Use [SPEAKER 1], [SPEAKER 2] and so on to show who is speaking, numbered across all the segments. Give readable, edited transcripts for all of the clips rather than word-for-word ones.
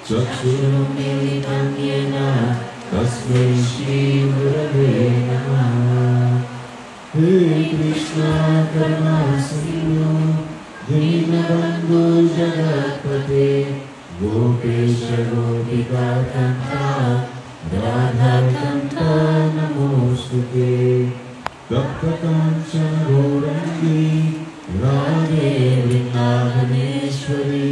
[SPEAKER 1] चक्षुरुन्मीलितं येन तस्मै श्रीगुरवे नमः। हे कृष्ण करुणा सिन्धु दीनबन्धु जगत्पते गोपेश गोपिकान्त राधाकान्त नमोस्तुते। तप्तकाञ्चन गौरङ्गी राधे वृन्दावनेश्वरी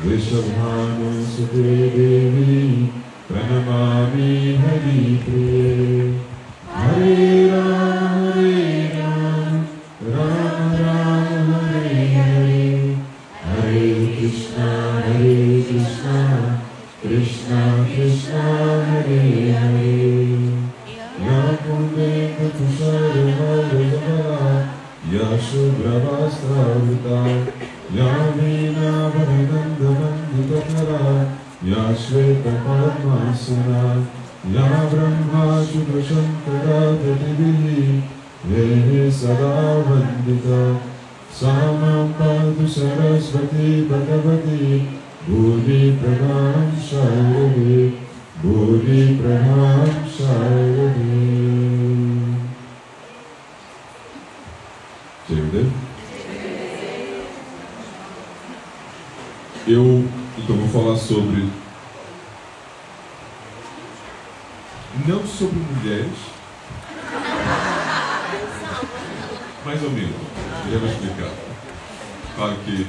[SPEAKER 1] वृषभानुसुते देवी प्रणमामि हरिप्रिये। हरे राम राम राम हरे हरे हरे कृष्णा कृष्णा कृष्णा हरे हरे। या कुन्देन्दुतुषारहारधवला या शुभ्रवस्त्रावृता या वीणाभरणगन्धवन्दितकरा या श्वेतपद्मासना या ब्रह्माशुभशङ्करादिभिः देवी सदा वन्दिता। सा मां पातु सरस्वती भगवती भूरि प्रणाम शारदे भूरि प्रणाम शारदे।
[SPEAKER 2] Eu então vou falar sobre, não sobre mulheres, mais ou menos, já vou explicar. Claro que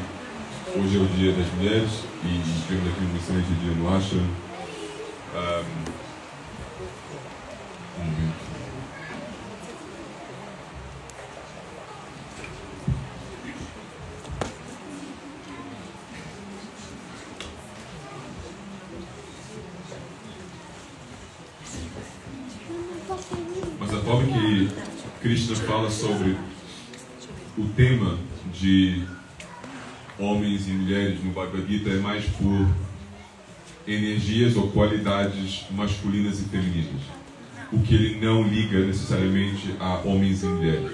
[SPEAKER 2] hoje é o dia das mulheres e temos aqui um excelente dia no Ashram. Mas a forma que Krishna fala sobre o tema de homens e mulheres no Bhagavad Gita é mais por energias ou qualidades masculinas e femininas. O que ele não liga necessariamente a homens e mulheres,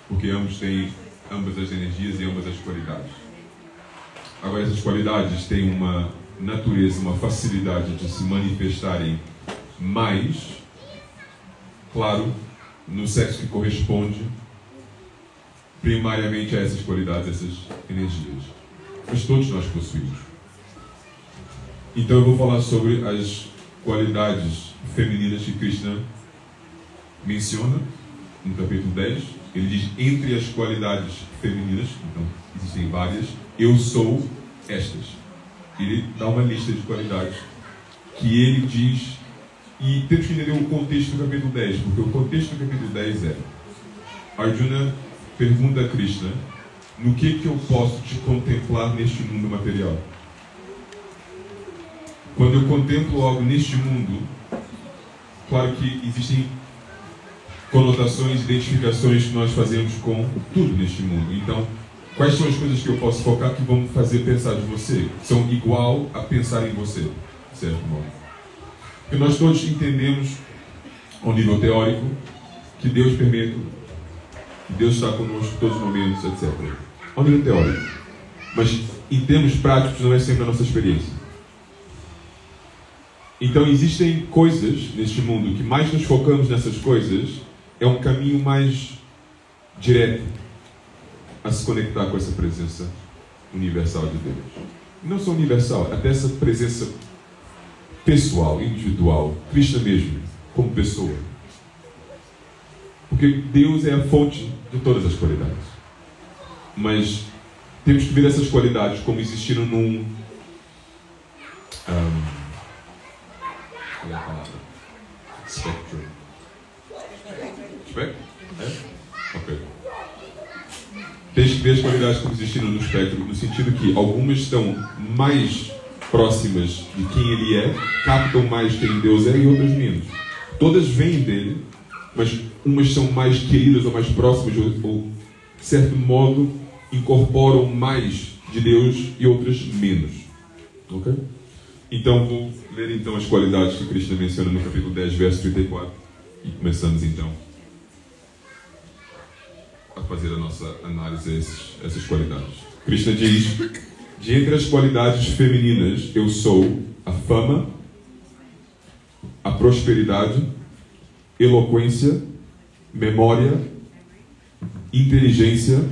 [SPEAKER 2] porque ambos têm ambas as energias e ambas as qualidades. Agora, essas qualidades têm uma natureza, uma facilidade de se manifestarem mais, claro, no sexo que corresponde primariamente a essas qualidades, essas energias. Mas todos nós possuímos. Então eu vou falar sobre as qualidades femininas que Krishna menciona no capítulo 10. Ele diz, entre as qualidades femininas, então existem várias, eu sou estas. Ele dá uma lista de qualidades que ele diz. E temos que entender o contexto do capítulo 10, porque o contexto do capítulo 10 é: Arjuna pergunta a Krishna, no que eu posso te contemplar neste mundo material? Quando eu contemplo algo neste mundo, claro que existem conotações, identificações que nós fazemos com tudo neste mundo. Então, quais são as coisas que eu posso focar que vão me fazer pensar de você? São igual a pensar em você, de certo modo. Porque nós todos entendemos, ao nível teórico, que Deus permite, que Deus está conosco em todos os momentos, etc. Ao nível teórico. Mas em termos práticos não é sempre a nossa experiência. Então existem coisas neste mundo que mais nos focamos nessas coisas, é um caminho mais direto a se conectar com essa presença universal de Deus. Não só universal, até essa presença pessoal, individual, Krishna mesmo, como pessoa. Porque Deus é a fonte de todas as qualidades. Mas temos que ver essas qualidades como existiram num... qual é a palavra? Spectrum. Spectrum? É? Ok. Tens que ver as qualidades como existiram no espectro, no sentido que algumas estão mais próximas de quem Ele é, captam mais quem Deus é, e outras menos. Todas vêm dele, mas umas são mais queridas ou mais próximas, ou de certo modo incorporam mais de Deus e outras menos. Ok? Então vou ler então as qualidades que Krishna menciona no capítulo 10, verso 34, e começamos então a fazer a nossa análise a essas qualidades. Krishna diz: De entre as qualidades femininas, eu sou a fama, a prosperidade, eloquência, memória, inteligência.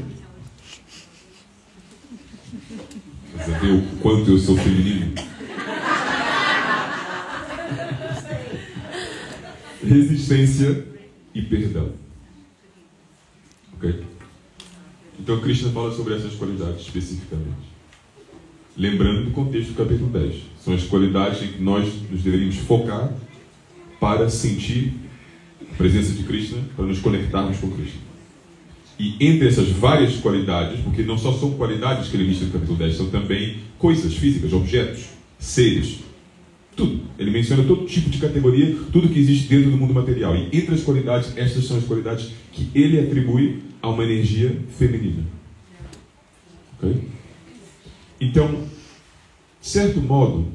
[SPEAKER 2] Você vê o quanto eu sou feminino? Resistência e perdão. Ok? Então, Krishna fala sobre essas qualidades especificamente. Lembrando do contexto do capítulo 10. São as qualidades em que nós nos deveríamos focar para sentir a presença de Krishna, para nos conectarmos com Krishna. E entre essas várias qualidades, porque não só são qualidades que ele lista no capítulo 10, são também coisas físicas, objetos, seres, tudo. Ele menciona todo tipo de categoria, tudo que existe dentro do mundo material. E entre as qualidades, estas são as qualidades que ele atribui a uma energia feminina. Ok? Então, de certo modo,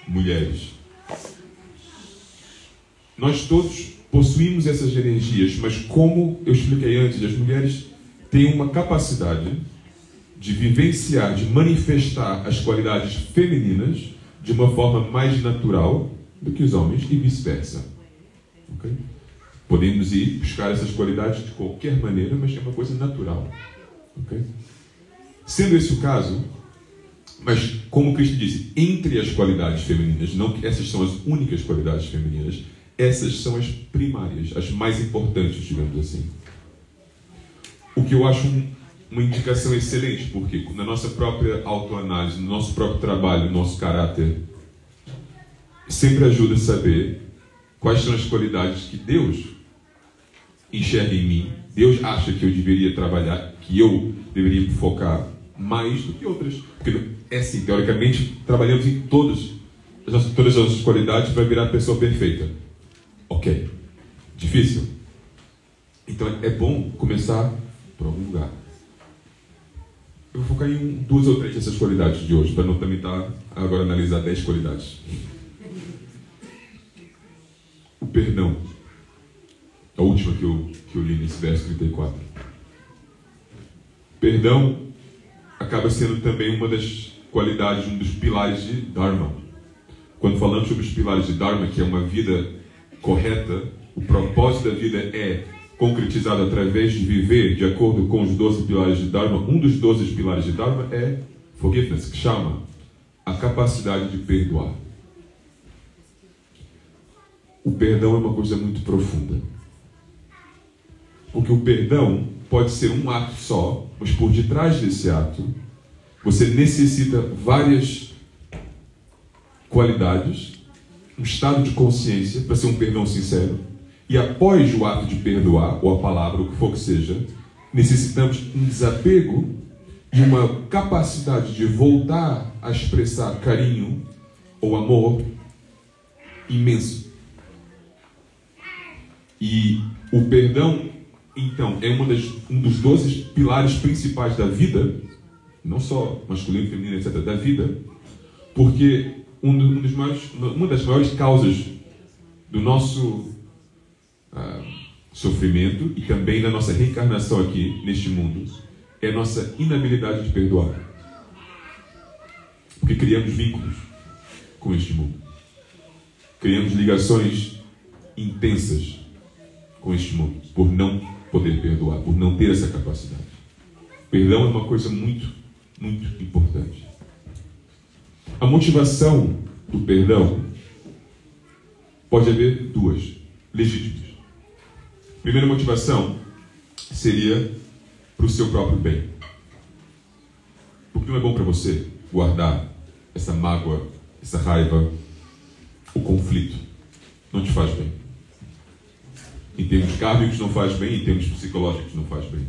[SPEAKER 2] mulheres, nós todos possuímos essas energias, mas como eu expliquei antes, as mulheres têm uma capacidade de vivenciar, de manifestar as qualidades femininas de uma forma mais natural do que os homens e vice-versa. Okay? Podemos ir buscar essas qualidades de qualquer maneira, mas é uma coisa natural. Okay? Sendo esse o caso, mas como Cristo disse, entre as qualidades femininas, não que essas são as únicas qualidades femininas, essas são as primárias, as mais importantes, digamos assim. O que eu acho uma indicação excelente, porque na nossa própria autoanálise, no nosso próprio trabalho, no nosso caráter, sempre ajuda a saber quais são as qualidades que Deus enxerga em mim, Deus acha que eu deveria trabalhar, que eu deveria me focar mais do que outras. Porque é assim, teoricamente, trabalhamos em todas as nossas qualidades para virar a pessoa perfeita. Ok. Difícil? Então é bom começar por algum lugar. Eu vou focar em 2 ou 3 dessas qualidades de hoje, para não também estar agora analisar 10 qualidades. O perdão. A última que eu li nesse verso 34. Perdão acaba sendo também uma das qualidades, um dos pilares de Dharma. Quando falamos sobre os pilares de Dharma, que é uma vida correta, o propósito da vida é concretizado através de viver de acordo com os 12 pilares de Dharma. Um dos 12 pilares de Dharma é forgiveness, que chama a capacidade de perdoar. O perdão é uma coisa muito profunda. Porque o perdão pode ser um ato só, mas por detrás desse ato, você necessita várias qualidades, um estado de consciência para ser um perdão sincero. E após o ato de perdoar, ou a palavra, o que for que seja, necessitamos um desapego e uma capacidade de voltar a expressar carinho ou amor imenso. E o perdão, então, é um dos 12 pilares principais da vida, não só masculino, feminino, etc., da vida, porque uma das maiores causas do nosso sofrimento e também da nossa reencarnação aqui neste mundo é a nossa inabilidade de perdoar. Porque criamos vínculos com este mundo. Criamos ligações intensas com este mundo por não poder perdoar, por não ter essa capacidade. Perdão é uma coisa muito, muito importante. A motivação do perdão pode haver 2 legítimas. Primeira motivação seria para o seu próprio bem. Porque não é bom para você guardar essa mágoa, essa raiva, o conflito. Não te faz bem. Em termos kármicos não faz bem, em termos psicológicos não faz bem.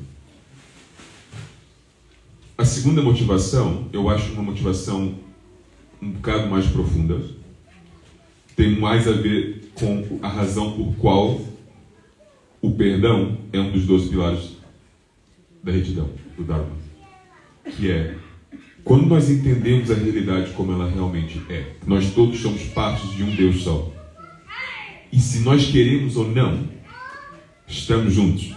[SPEAKER 2] A segunda motivação, eu acho uma motivação um bocado mais profunda. Tem mais a ver com a razão por qual o perdão é um dos 12 pilares da retidão, do Dharma. Que é, quando nós entendemos a realidade como ela realmente é, nós todos somos partes de um Deus só. E se nós queremos ou não, estamos juntos.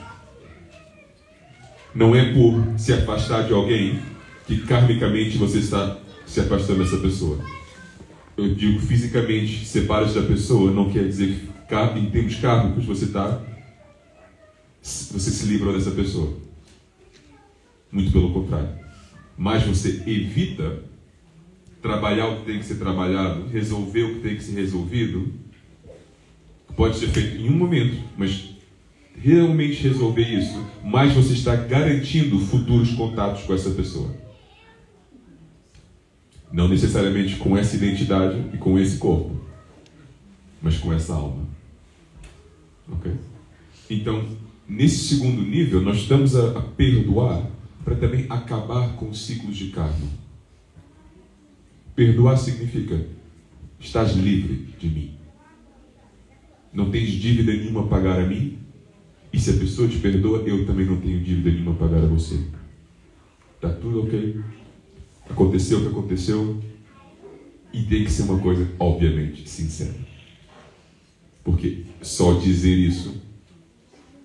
[SPEAKER 2] Não é por se afastar de alguém que karmicamente você está se afastando dessa pessoa. Eu digo fisicamente, separa-se da pessoa, não quer dizer que em termos kármicos você se livrou dessa pessoa. Muito pelo contrário. Mas você evita trabalhar o que tem que ser trabalhado, resolver o que tem que ser resolvido. Pode ser feito em um momento, mas realmente resolver isso, mais você está garantindo futuros contatos com essa pessoa. Não necessariamente com essa identidade e com esse corpo, mas com essa alma. Ok? Então, nesse segundo nível, nós estamos a perdoar para também acabar com os ciclos de karma. Perdoar significa: estás livre de mim. Não tens dívida nenhuma a pagar a mim. E se a pessoa te perdoa, eu também não tenho dívida nenhuma a pagar a você. Está tudo ok? Aconteceu o que aconteceu. E tem que ser uma coisa, obviamente, sincera. Porque só dizer isso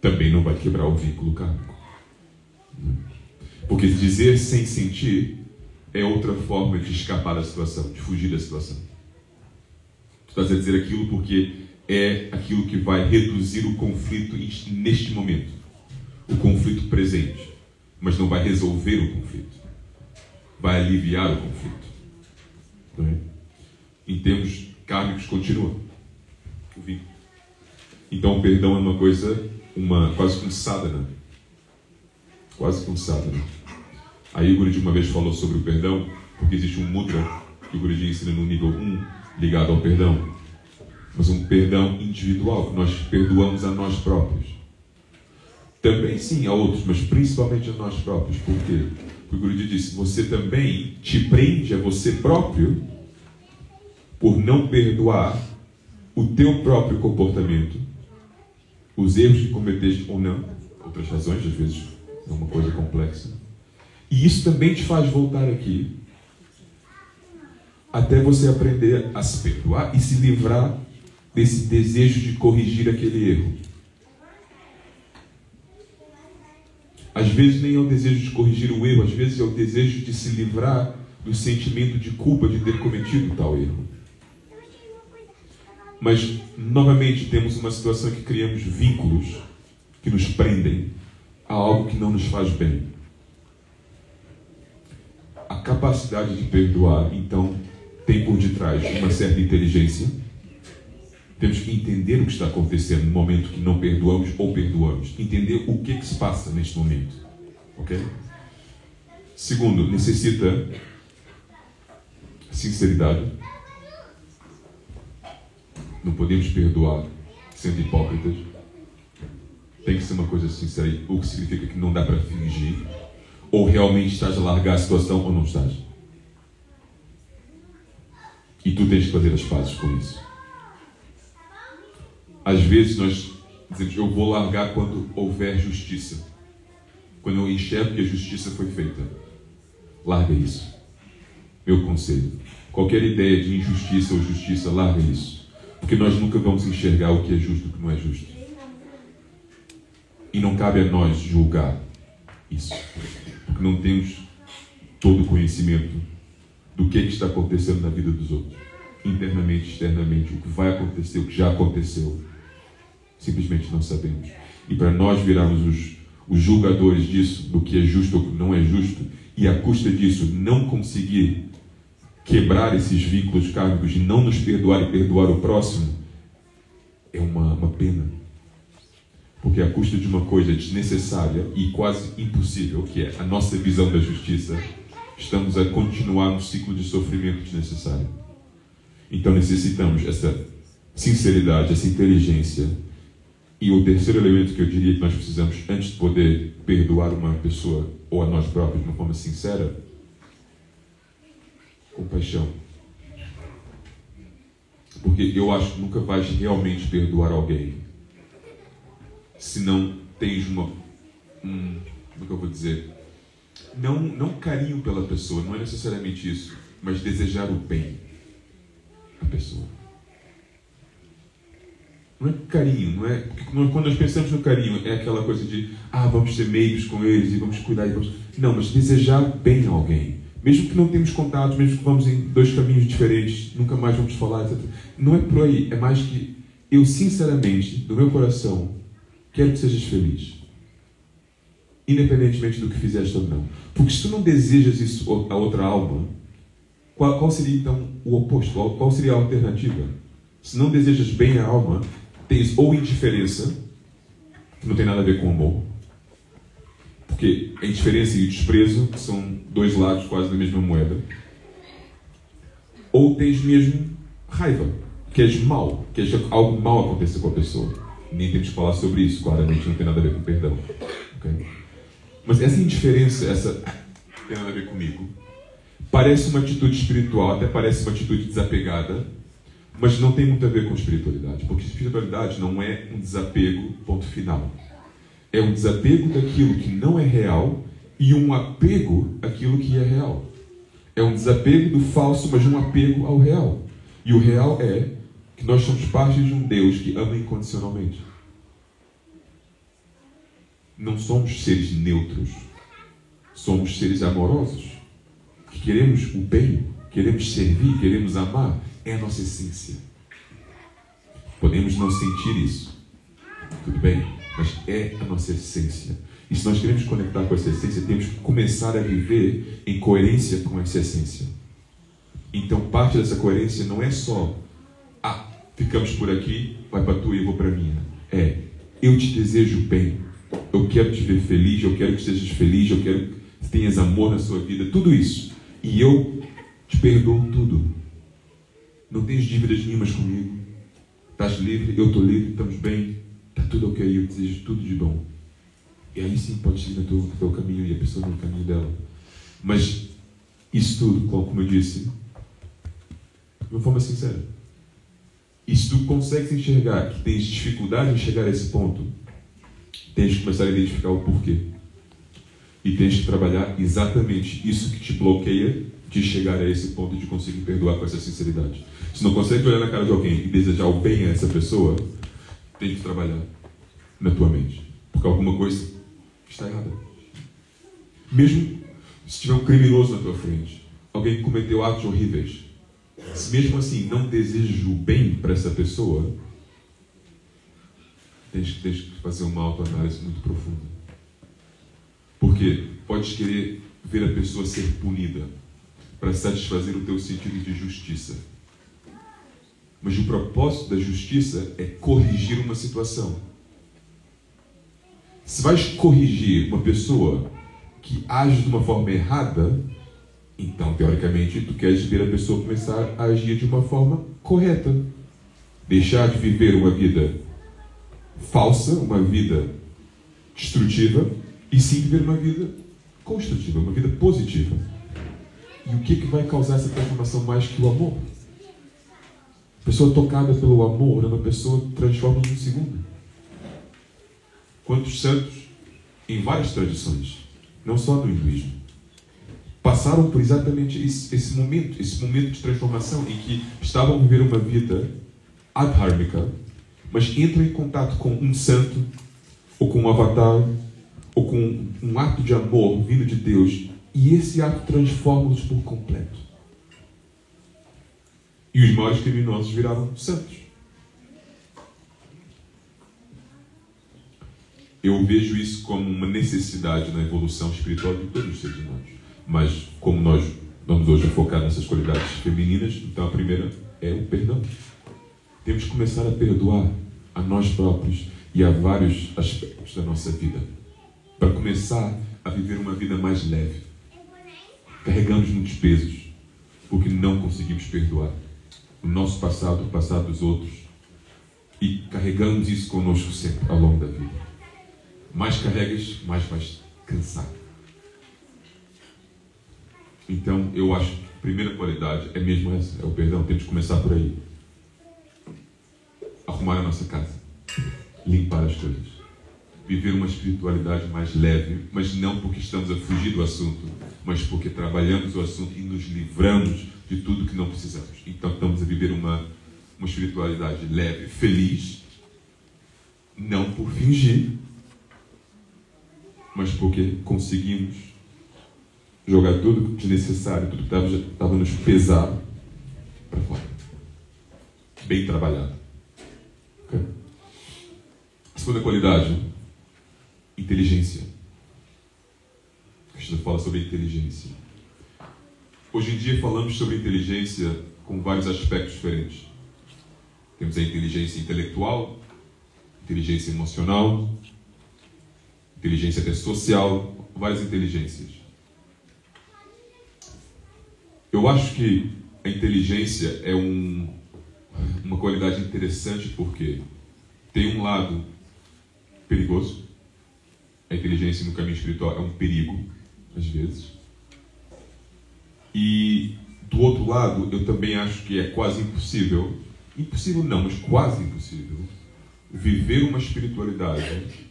[SPEAKER 2] também não vai quebrar o vínculo kármico. Porque dizer sem sentir é outra forma de escapar da situação, de fugir da situação. Tu estás a dizer aquilo porque é aquilo que vai reduzir o conflito neste momento. O conflito presente. Mas não vai resolver o conflito. Vai aliviar o conflito. Não é? Em termos kármicos, continua o vínculo. Então o perdão é uma coisa, quase que um sadhana. Quase que um sadhana. Aí o Guruji uma vez falou sobre o perdão, porque existe um mudra que o Guruji ensina no nível 1, ligado ao perdão. Mas um perdão individual, que nós perdoamos a nós próprios. Também sim a outros, mas principalmente a nós próprios. Por quê? Porque o Guruji disse: você também te prende a você próprio por não perdoar o teu próprio comportamento, os erros que cometeste ou não, outras razões, às vezes é uma coisa complexa. E isso também te faz voltar aqui, até você aprender a se perdoar e se livrar desse desejo de corrigir aquele erro. Às vezes nem é o desejo de corrigir o erro, às vezes é o desejo de se livrar do sentimento de culpa de ter cometido tal erro. Mas, novamente, temos uma situação que criamos vínculos que nos prendem a algo que não nos faz bem. A capacidade de perdoar, então, tem por detrás uma certa inteligência. Temos que entender o que está acontecendo no momento que não perdoamos ou perdoamos. Entender o que se passa neste momento. Ok? Segundo, necessita sinceridade. Não podemos perdoar sendo hipócritas. Tem que ser uma coisa sincera, o que significa que não dá para fingir. Ou realmente estás a largar a situação ou não estás. E tu tens que fazer as pazes com isso. Às vezes nós dizemos: eu vou largar quando houver justiça. Quando eu enxergo que a justiça foi feita. Larga isso. Meu conselho. Qualquer ideia de injustiça ou justiça, larga isso. Porque nós nunca vamos enxergar o que é justo e o que não é justo. E não cabe a nós julgar isso. Porque não temos todo o conhecimento do que está acontecendo na vida dos outros. Internamente, externamente, o que vai acontecer, o que já aconteceu. Simplesmente não sabemos. E para nós virarmos os julgadores disso, do que é justo ou que não é justo, e à custa disso não conseguir quebrar esses vínculos kármicos e não nos perdoar e perdoar o próximo, é uma pena. Porque à custa de uma coisa desnecessária e quase impossível, que é a nossa visão da justiça, estamos a continuar um ciclo de sofrimento desnecessário. Então necessitamos essa sinceridade, essa inteligência. E o terceiro elemento que eu diria que nós precisamos, antes de poder perdoar uma pessoa ou a nós próprios de uma forma sincera: compaixão. Porque eu acho que nunca vais realmente perdoar alguém se não tens como é que eu vou dizer? Não carinho pela pessoa, não é necessariamente isso, mas desejar o bem à pessoa. Não é carinho, não é... Porque quando nós pensamos no carinho, é aquela coisa de vamos ser meigos com eles e vamos cuidar. Não, mas desejar bem a alguém. Mesmo que não temos contatos, mesmo que vamos em 2 caminhos diferentes, nunca mais vamos falar, etc. Não é por aí, é mais que eu, sinceramente, do meu coração, quero que sejas feliz. Independentemente do que fizeste ou não. Porque se tu não desejas isso a outra alma, qual seria então o oposto? Qual seria a alternativa? Se não desejas bem a alma, tens ou indiferença, que não tem nada a ver com amor, porque a indiferença e o desprezo são 2 lados quase da mesma moeda, ou tens mesmo raiva, queres mal, queres que algo mal aconteça com a pessoa. Nem temos que falar sobre isso, claramente não tem nada a ver com perdão. Okay? Mas essa indiferença, tem nada a ver comigo, parece uma atitude espiritual, até parece uma atitude desapegada, mas não tem muito a ver com espiritualidade, porque espiritualidade não é um desapego, ponto final. É um desapego daquilo que não é real e um apego àquilo que é real. É um desapego do falso, mas um apego ao real. E o real é que nós somos parte de um Deus que ama incondicionalmente. Não somos seres neutros. Somos seres amorosos. Que queremos o bem, queremos servir, queremos amar. É a nossa essência. Podemos não sentir isso. Tudo bem? Mas é a nossa essência. E se nós queremos conectar com essa essência, temos que começar a viver em coerência com essa essência. Então, parte dessa coerência não é só ficamos por aqui, vai para tu e eu vou para a minha. Eu te desejo bem. Eu quero te ver feliz, eu quero que sejas feliz, eu quero que tenhas amor na sua vida, tudo isso. E eu te perdoo tudo. Não tens dívidas nenhumas comigo. Estás livre, eu estou livre, estamos bem, está tudo ok, eu desejo tudo de bom. E aí sim pode seguir no teu caminho e a pessoa no caminho dela. Mas isso tudo, como eu disse, de uma forma sincera. E se tu consegues enxergar que tens dificuldade em chegar a esse ponto, tens que começar a identificar o porquê. E tens que trabalhar exatamente isso que te bloqueia de chegar a esse ponto de conseguir perdoar com essa sinceridade. Se não consegue olhar na cara de alguém e desejar o bem a essa pessoa, tem que trabalhar na tua mente. Porque alguma coisa está errada. Mesmo se tiver um criminoso na tua frente, alguém que cometeu atos horríveis, se mesmo assim não desejas o bem para essa pessoa, tens que fazer uma autoanálise muito profunda. Porque podes querer ver a pessoa ser punida para satisfazer o teu sentido de justiça. Mas o propósito da justiça é corrigir uma situação. Se vais corrigir uma pessoa que age de uma forma errada, então, teoricamente, tu queres ver a pessoa começar a agir de uma forma correta. Deixar de viver uma vida falsa, uma vida destrutiva, e sim viver uma vida construtiva, uma vida positiva. E o que vai causar essa transformação mais que o amor? A pessoa tocada pelo amor é uma pessoa que transforma em um segundo. Quantos santos, em várias tradições, não só no hinduísmo, passaram por exatamente esse momento de transformação em que estavam a viver uma vida adhármica, mas entram em contato com um santo, ou com um avatar, ou com um ato de amor vindo de Deus, e esse ato transforma-os por completo. E os maiores criminosos viraram santos. Eu vejo isso como uma necessidade na evolução espiritual de todos os seres humanos. Mas, como nós vamos hoje focar nessas qualidades femininas, então a primeira é o perdão. Temos que começar a perdoar a nós próprios e a vários aspectos da nossa vida, para começar a viver uma vida mais leve. Carregamos muitos pesos, porque não conseguimos perdoar o nosso passado, o passado dos outros, e carregamos isso conosco sempre ao longo da vida. Mais carregas, mais vais cansar. Então, eu acho que a primeira qualidade é mesmo essa, é o perdão. Temos que começar por aí. Arrumar a nossa casa. Limpar as coisas. Viver uma espiritualidade mais leve, mas não porque estamos a fugir do assunto, mas porque trabalhamos o assunto e nos livramos de tudo que não precisamos. Então, estamos a viver uma espiritualidade leve, feliz, Não por fingir, mas porque conseguimos jogar tudo desnecessário, tudo que estava nos pesado para fora. Bem trabalhado. Okay. A segunda qualidade, inteligência. Cristo fala sobre inteligência. Hoje em dia falamos sobre inteligência com vários aspectos diferentes. Temos a inteligência intelectual, inteligência emocional, inteligência até social, várias inteligências. Eu acho que a inteligência é uma qualidade interessante porque tem um lado perigoso. A inteligência no caminho espiritual é um perigo, às vezes. E, do outro lado, eu também acho que é quase impossível, impossível não, mas quase impossível, viver uma espiritualidade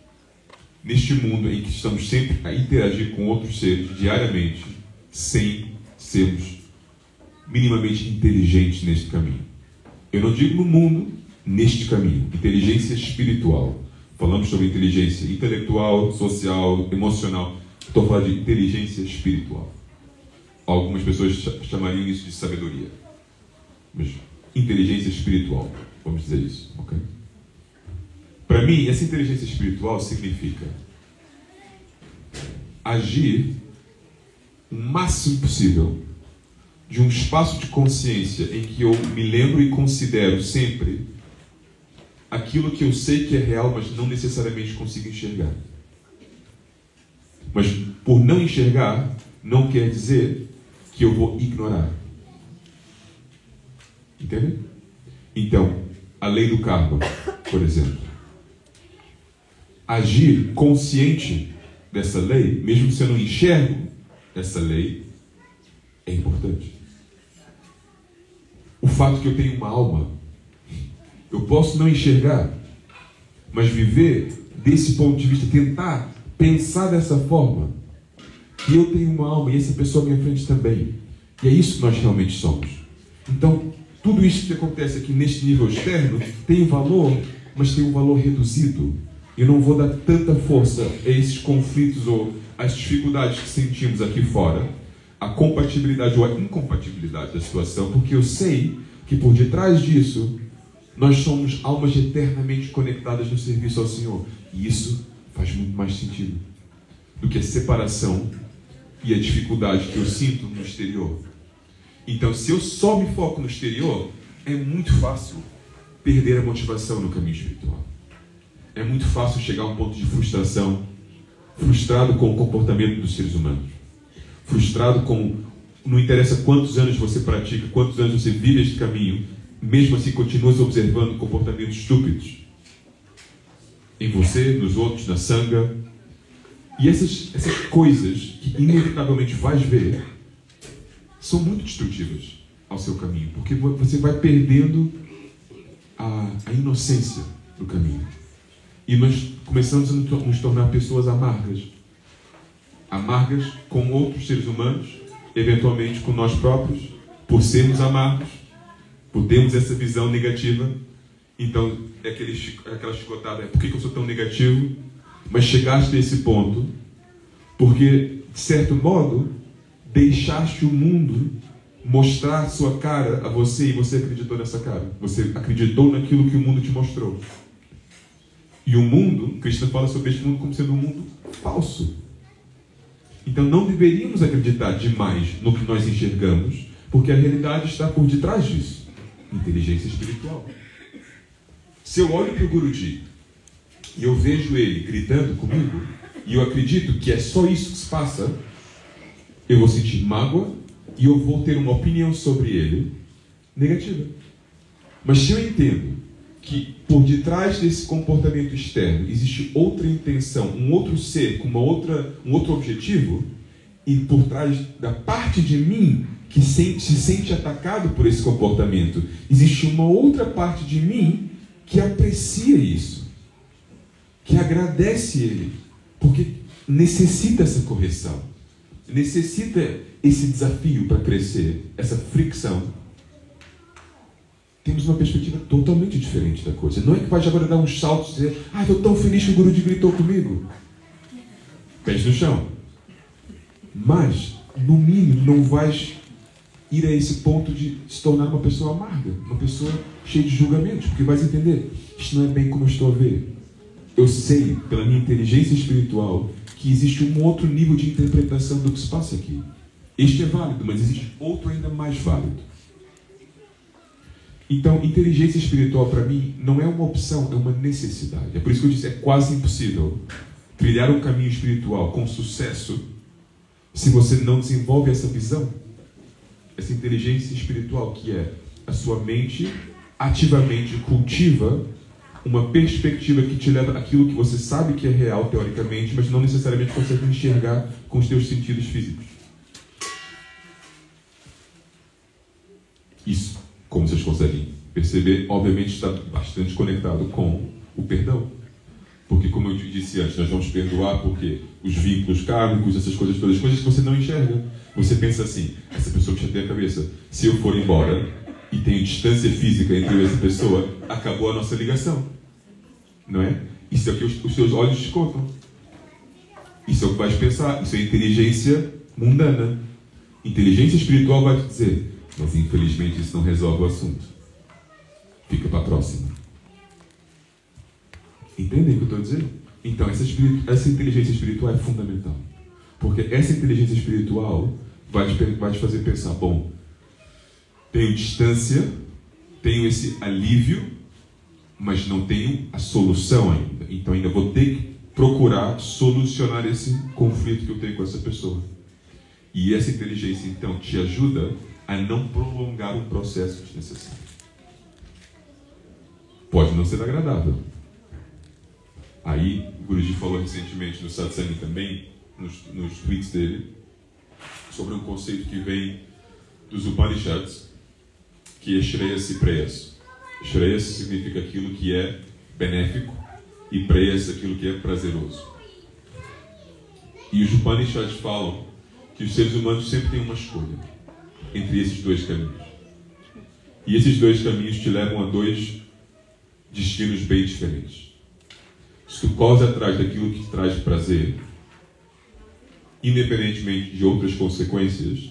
[SPEAKER 2] neste mundo em que estamos sempre a interagir com outros seres diariamente, sem sermos minimamente inteligentes neste caminho. Eu não digo no mundo, neste caminho. Inteligência espiritual. Falamos sobre inteligência intelectual, social, emocional. Estou falando de inteligência espiritual. Algumas pessoas chamariam isso de sabedoria. Mas inteligência espiritual, vamos dizer isso, ok? Para mim, essa inteligência espiritual significa agir o máximo possível de um espaço de consciência em que eu me lembro e considero sempre aquilo que eu sei que é real, mas não necessariamente consigo enxergar. Mas por não enxergar, não quer dizer que eu vou ignorar. Entende? Então, a lei do karma, por exemplo. Agir consciente dessa lei, mesmo se eu não enxergo essa lei, é importante. O fato que eu tenho uma alma, eu posso não enxergar, mas viver desse ponto de vista, tentar pensar dessa forma, que eu tenho uma alma e essa pessoa à minha frente também. E é isso que nós realmente somos. Então, tudo isso que acontece aqui neste nível externo tem um valor, mas tem um valor reduzido. Eu não vou dar tanta força a esses conflitos ou às dificuldades que sentimos aqui fora, a compatibilidade ou a incompatibilidade da situação, porque eu sei que por detrás disso nós somos almas eternamente conectadas no serviço ao Senhor. E isso faz muito mais sentido do que a separação e a dificuldade que eu sinto no exterior. Então, se eu só me foco no exterior, é muito fácil perder a motivação no caminho espiritual. É muito fácil chegar a um ponto de frustração, frustrado com o comportamento dos seres humanos, frustrado com, não interessa quantos anos você pratica, quantos anos você vive este caminho, mesmo assim continua observando comportamentos estúpidos em você, nos outros, na sanga. E essas coisas que inevitavelmente vais ver são muito destrutivas ao seu caminho, porque você vai perdendo a inocência do caminho. E nós começamos a nos tornar pessoas amargas. Amargas com outros seres humanos, eventualmente com nós próprios, por sermos amargos, por termos essa visão negativa. Então, é aquela chicotada, por que eu sou tão negativo? Mas chegaste a esse ponto porque, de certo modo, deixaste o mundo mostrar sua cara a você e você acreditou nessa cara. Você acreditou naquilo que o mundo te mostrou. E o mundo, Cristo fala sobre este mundo como sendo um mundo falso. Então não deveríamos acreditar demais no que nós enxergamos, porque a realidade está por detrás disso. Inteligência espiritual. Se eu olho para o Guruji e eu vejo ele gritando comigo, e eu acredito que é só isso que se passa, eu vou sentir mágoa e eu vou ter uma opinião sobre ele negativa. Mas se eu entendo que por detrás desse comportamento externo existe outra intenção, um outro ser com um outro objetivo, e por trás da parte de mim que se sente atacado por esse comportamento, existe uma outra parte de mim que aprecia isso, que agradece ele, porque necessita essa correção, necessita esse desafio para crescer, essa fricção.
[SPEAKER 3] temos uma perspectiva totalmente diferente da coisa. Não é que vai agora dar uns saltos e dizer, estou tão feliz que o Guruji gritou comigo. Pés no chão. Mas, no mínimo, não vais ir a esse ponto de se tornar uma pessoa amarga, uma pessoa cheia de julgamentos, porque vais entender, isto não é bem como eu estou a ver. Eu sei, pela minha inteligência espiritual, que existe um outro nível de interpretação do que se passa aqui. Este é válido, mas existe outro ainda mais válido. Então, inteligência espiritual para mim não é uma opção, é uma necessidade. É por isso que eu disse, é quase impossível trilhar um caminho espiritual com sucesso se você não desenvolve essa visão, essa inteligência espiritual, que é a sua mente ativamente cultiva uma perspectiva que te leva àquilo que você sabe que é real teoricamente, mas não necessariamente consegue enxergar com os teus sentidos físicos. Isso, como vocês conseguem perceber, obviamente está bastante conectado com o perdão. Porque, como eu disse antes, nós vamos perdoar porque os vínculos kármicos, essas coisas todas, coisas que você não enxerga. Você pensa assim, essa pessoa que chateia a cabeça, se eu for embora e tenho distância física entre eu e essa pessoa, acabou a nossa ligação. Não é? Isso é o que os seus olhos te contam. Isso é o que vais pensar. Isso é inteligência mundana. Inteligência espiritual vai te dizer, mas infelizmente isso não resolve o assunto. Fica para a próxima. Entendem o que eu estou a dizer? Então, essa inteligência espiritual é fundamental. Porque essa inteligência espiritual vai te fazer pensar, bom, tenho distância, tenho esse alívio, mas não tenho a solução ainda. Então ainda vou ter que procurar solucionar esse conflito que eu tenho com essa pessoa. E essa inteligência, então, te ajuda a não prolongar um processo desnecessário. Pode não ser agradável. Aí, o Guruji falou recentemente no satsang também, nos tweets dele, sobre um conceito que vem dos Upanishads, que é Shreyas e Preyas. Shreyas significa aquilo que é benéfico e Preyas aquilo que é prazeroso. E os Upanishads falam que os seres humanos sempre têm uma escolha entre esses dois caminhos. E esses dois caminhos te levam a dois destinos bem diferentes. Se tu corres atrás daquilo que te traz prazer, independentemente de outras consequências,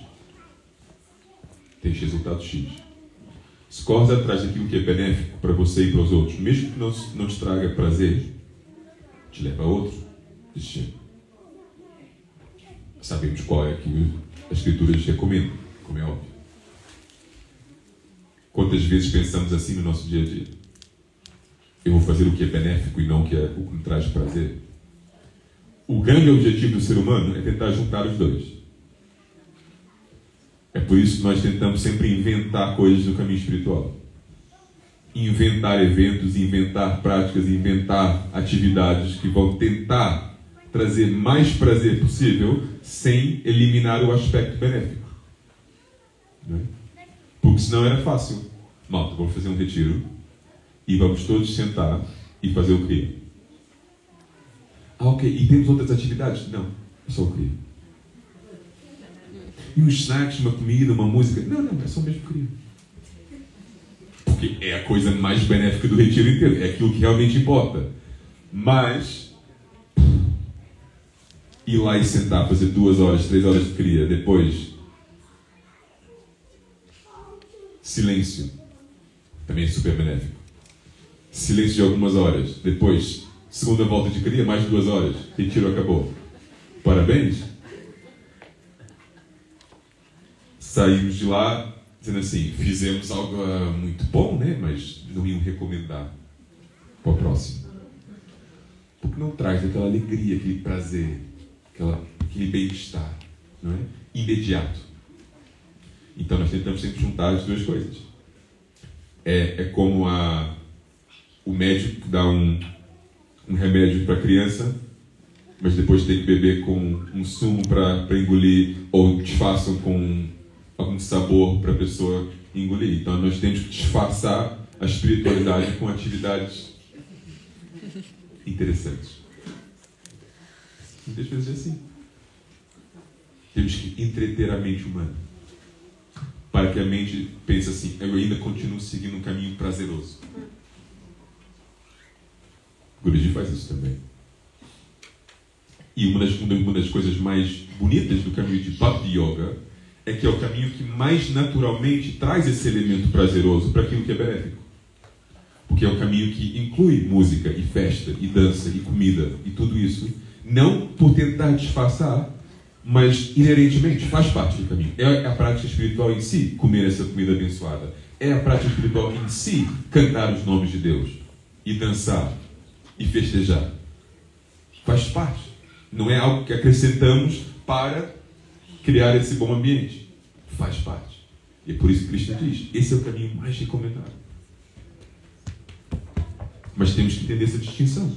[SPEAKER 3] tens resultado X. Se corres atrás daquilo que é benéfico para você e para os outros, mesmo que não te traga prazer, te leva a outro destino. Sabemos qual é que as Escrituras recomendam, como é óbvio. Quantas vezes pensamos assim no nosso dia a dia? Eu vou fazer o que é benéfico e não o que me traz prazer. O grande objetivo do ser humano é tentar juntar os dois. É por isso que nós tentamos sempre inventar coisas no caminho espiritual. Inventar eventos, inventar práticas, inventar atividades que vão tentar trazer mais prazer possível sem eliminar o aspecto benéfico. Não é? Porque senão era fácil. Malta, vamos fazer um retiro e vamos todos sentar e fazer o quê? Ok, e temos outras atividades? Não, é só o quê? E uns snacks, uma comida, uma música? Não, é só mesmo queria. Porque é a coisa mais benéfica do retiro inteiro, é aquilo que realmente importa. Mas ir lá e sentar, fazer 2 horas, 3 horas de cria, depois silêncio, também é super benéfico. Silêncio de algumas horas, depois segunda volta de cria, mais 2 horas, retiro acabou. Parabéns! Saímos de lá dizendo assim, fizemos algo muito bom, né? Mas não iam recomendar para o próximo. Porque não traz aquela alegria, aquele prazer, aquele bem-estar, não é? Imediato. Então nós tentamos sempre juntar as duas coisas. É como o médico que dá um remédio para a criança, mas depois tem que beber com um sumo para engolir, ou disfarçam com algum sabor para a pessoa engolir. Então nós temos que disfarçar a espiritualidade com atividades interessantes. Muitas vezes é assim. Temos que entreter a mente humana para para que a mente pense assim: eu ainda continuo seguindo um caminho prazeroso. O Guruji faz isso também. E uma das coisas mais bonitas do caminho de Bhakti Yoga é que é o caminho que mais naturalmente traz esse elemento prazeroso para aquilo que é benéfico. Porque é o caminho que inclui música e festa e dança e comida e tudo isso, não por tentar disfarçar, mas inerentemente faz parte do caminho. É a prática espiritual em si comer essa comida abençoada. É a prática espiritual em si cantar os nomes de Deus e dançar e festejar. Faz parte. Não é algo que acrescentamos para criar esse bom ambiente. Faz parte. E é por isso que Krishna diz: esse é o caminho mais recomendado. Mas temos que entender essa distinção.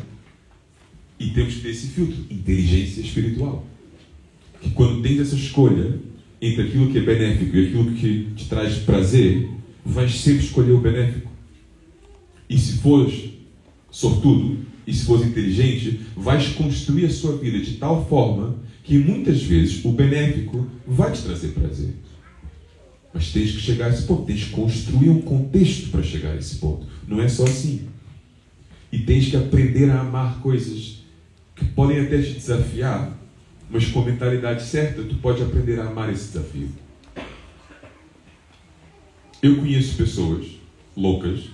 [SPEAKER 3] E temos que ter esse filtro, inteligência espiritual. Que quando tens essa escolha entre aquilo que é benéfico e aquilo que te traz prazer, vais sempre escolher o benéfico. E se fores sortudo, e se fores inteligente, vais construir a sua vida de tal forma que muitas vezes o benéfico vai te trazer prazer. Mas tens que chegar a esse ponto, tens que construir um contexto para chegar a esse ponto. Não é só assim. E tens que aprender a amar coisas que podem até te desafiar, mas com a mentalidade certa, tu pode aprender a amar esse desafio. Eu conheço pessoas loucas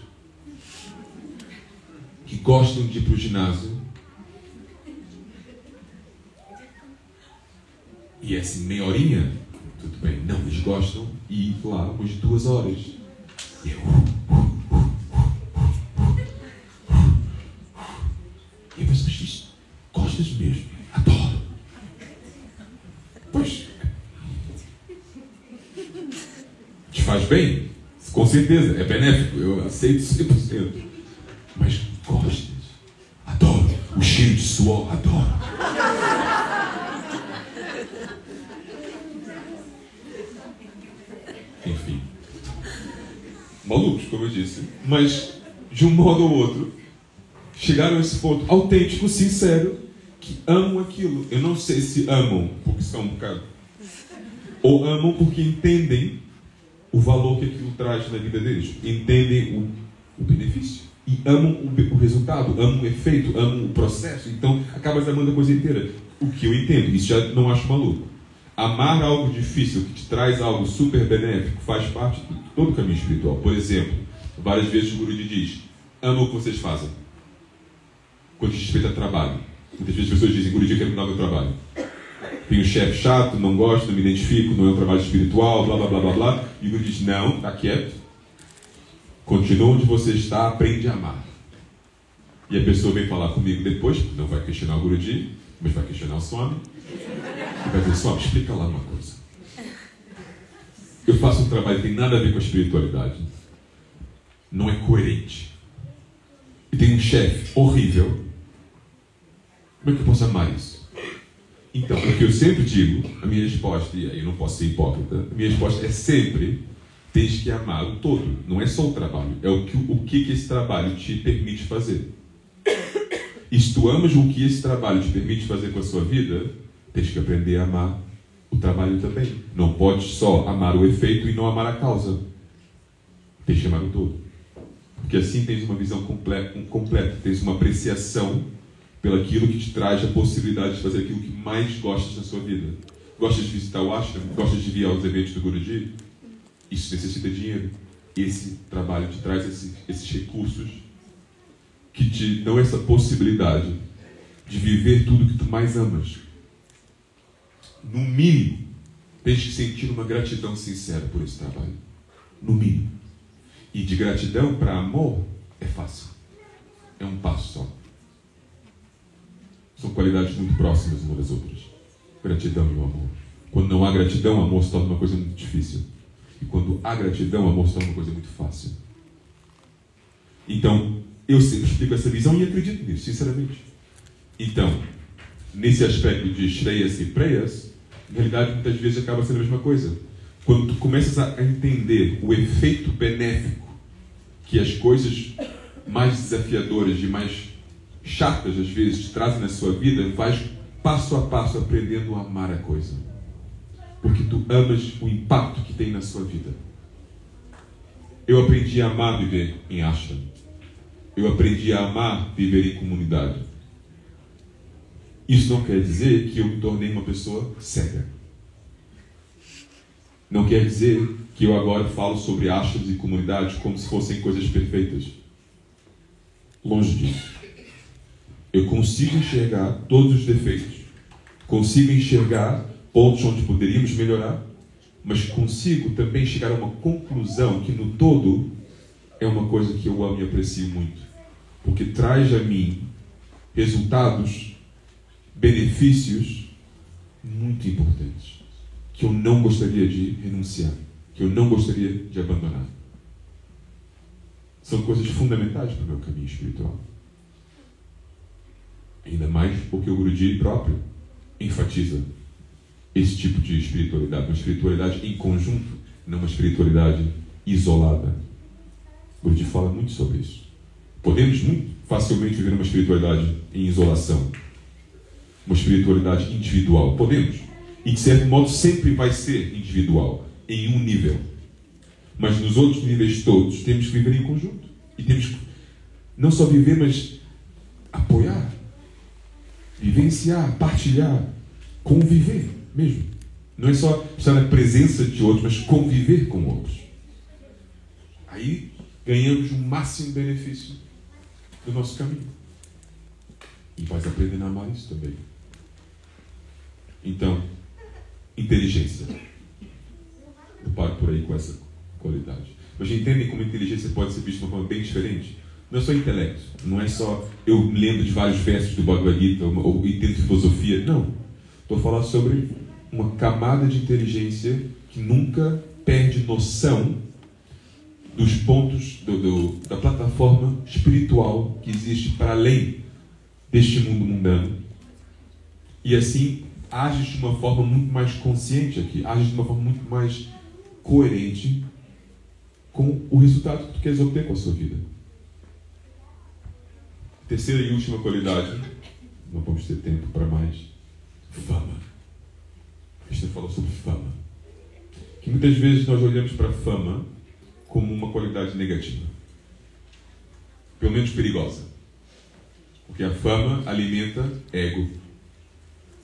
[SPEAKER 3] que gostam de ir para o ginásio e é assim, meia horinha, tudo bem. Não, eles gostam de ir lá umas 2 horas. E eu penso, mas isto, gostas mesmo? Adoro. Pois, te faz bem? Com certeza, é benéfico, eu aceito 100%. Mas gostas? Adoro. O cheiro de suor, adoro. Enfim. Malucos, como eu disse. Mas, de um modo ou outro, chegaram a esse ponto autêntico, sincero, que amam aquilo. Eu não sei se amam porque são um bocado, ou amam porque entendem o valor que aquilo traz na vida deles. Entendem o benefício. E amam o resultado, amam o efeito, amam o processo. Então, acabas amando a coisa inteira. O que eu entendo, isso já não acho maluco. Amar algo difícil que te traz algo super benéfico faz parte de todo o caminho espiritual. Por exemplo, várias vezes o Guruji diz: ama o que vocês fazem. Quando diz respeito a trabalho. Muitas vezes as pessoas dizem: Guruji, eu quero mudar meu trabalho. Tenho um chefe chato, não gosto, não me identifico, não é um trabalho espiritual, blá blá blá blá blá. E o Guruji diz: não, está quieto. Continua onde você está, aprende a amar. E a pessoa vem falar comigo depois, não vai questionar o Guruji, mas vai questionar o Swami. E vai dizer: Swami, explica lá uma coisa. Eu faço um trabalho que tem nada a ver com a espiritualidade. Não é coerente. E tem um chefe horrível. Como é que eu posso amar isso? Então, o que eu sempre digo, a minha resposta, e aí eu não posso ser hipócrita, a minha resposta é sempre: tens que amar o todo. Não é só o trabalho, é o que esse trabalho te permite fazer. E se tu amas o que esse trabalho te permite fazer com a sua vida, tens que aprender a amar o trabalho também. Não podes só amar o efeito e não amar a causa. Tens que amar o todo. Porque assim tens uma visão completa, tens uma apreciação pelaquilo que te traz a possibilidade de fazer aquilo que mais gostas na sua vida. Gostas de visitar o ashram? Gostas de vir aos eventos do Guruji? Isso necessita dinheiro. Esse trabalho te traz esses recursos que te dão essa possibilidade de viver tudo que tu mais amas. No mínimo, tens que sentir uma gratidão sincera por esse trabalho. No mínimo. E de gratidão para amor é fácil. É um passo só. São qualidades muito próximas umas das outras. Gratidão e o amor. Quando não há gratidão, o amor se torna uma coisa muito difícil. E quando há gratidão, o amor se torna uma coisa muito fácil. Então, eu sempre explico essa visão e acredito nisso, sinceramente. Então, nesse aspecto de Shreyas e Preyas, na realidade, muitas vezes acaba sendo a mesma coisa. Quando tu começas a entender o efeito benéfico que as coisas mais desafiadoras e mais chatas, às vezes, trazem na sua vida, vais passo a passo aprendendo a amar a coisa. Porque tu amas o impacto que tem na sua vida. Eu aprendi a amar viver em ashram. Eu aprendi a amar viver em comunidade. Isso não quer dizer que eu me tornei uma pessoa cega. Não quer dizer que eu agora falo sobre ashrams e comunidades como se fossem coisas perfeitas. Longe disso. Eu consigo enxergar todos os defeitos. Consigo enxergar pontos onde poderíamos melhorar, mas consigo também chegar a uma conclusão que no todo é uma coisa que eu amo e aprecio muito, porque traz a mim resultados, benefícios muito importantes, que eu não gostaria de renunciar, que eu não gostaria de abandonar. São coisas fundamentais para o meu caminho espiritual. Ainda mais porque o Guruji próprio enfatiza esse tipo de espiritualidade, uma espiritualidade em conjunto, não uma espiritualidade isolada. O Guruji fala muito sobre isso. Podemos muito facilmente viver uma espiritualidade em isolação, uma espiritualidade individual. Podemos. E de certo modo sempre vai ser individual, em um nível. Mas nos outros níveis todos temos que viver em conjunto. E temos que não só viver, mas apoiar, vivenciar, partilhar, conviver mesmo. Não é só estar na presença de outros, mas conviver com outros. Aí ganhamos o máximo benefício do nosso caminho. E vais aprender a amar isso também. Então, inteligência. Eu paro por aí com essa qualidade. Mas entendem como a inteligência pode ser vista de uma forma bem diferente? Não é só intelecto. Não é só eu me lembro de vários versos do Bhagavad Gita ou entendo filosofia. Não. Estou a falar sobre uma camada de inteligência que nunca perde noção dos pontos da plataforma espiritual que existe para além deste mundo mundano. E assim, age de uma forma muito mais consciente aqui, age de uma forma muito mais coerente com o resultado que tu queres obter com a sua vida. Terceira e última qualidade, não vamos ter tempo para mais, fama. Krishna falou sobre fama. Que muitas vezes nós olhamos para a fama como uma qualidade negativa. Pelo menos perigosa. Porque a fama alimenta ego.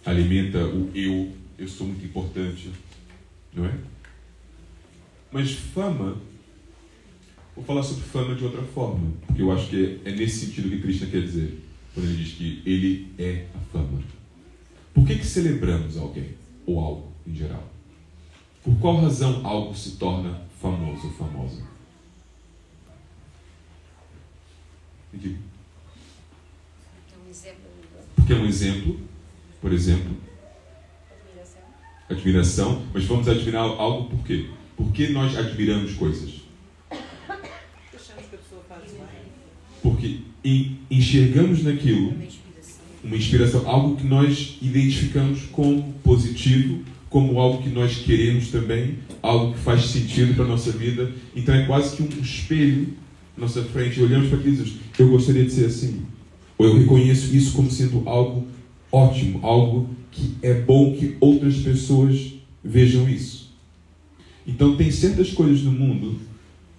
[SPEAKER 3] Alimenta o eu sou muito importante. Não é? Mas fama, vou falar sobre fama de outra forma. Porque eu acho que é nesse sentido que Krishna quer dizer. Quando ele diz que ele é a fama. Por que celebramos alguém? Ou algo em geral? Por qual razão algo se torna famoso ou famosa? Porque é um exemplo, por exemplo, admiração, mas vamos admirar algo por quê? Por que nós admiramos coisas? Porque enxergamos naquilo uma inspiração, algo que nós identificamos como positivo, como algo que nós queremos também, algo que faz sentido para a nossa vida. Então é quase que um espelho na nossa frente. Olhamos para aquilo e dizemos, eu gostaria de ser assim. Ou eu reconheço isso como sendo algo ótimo, algo que é bom que outras pessoas vejam isso. Então tem certas coisas no mundo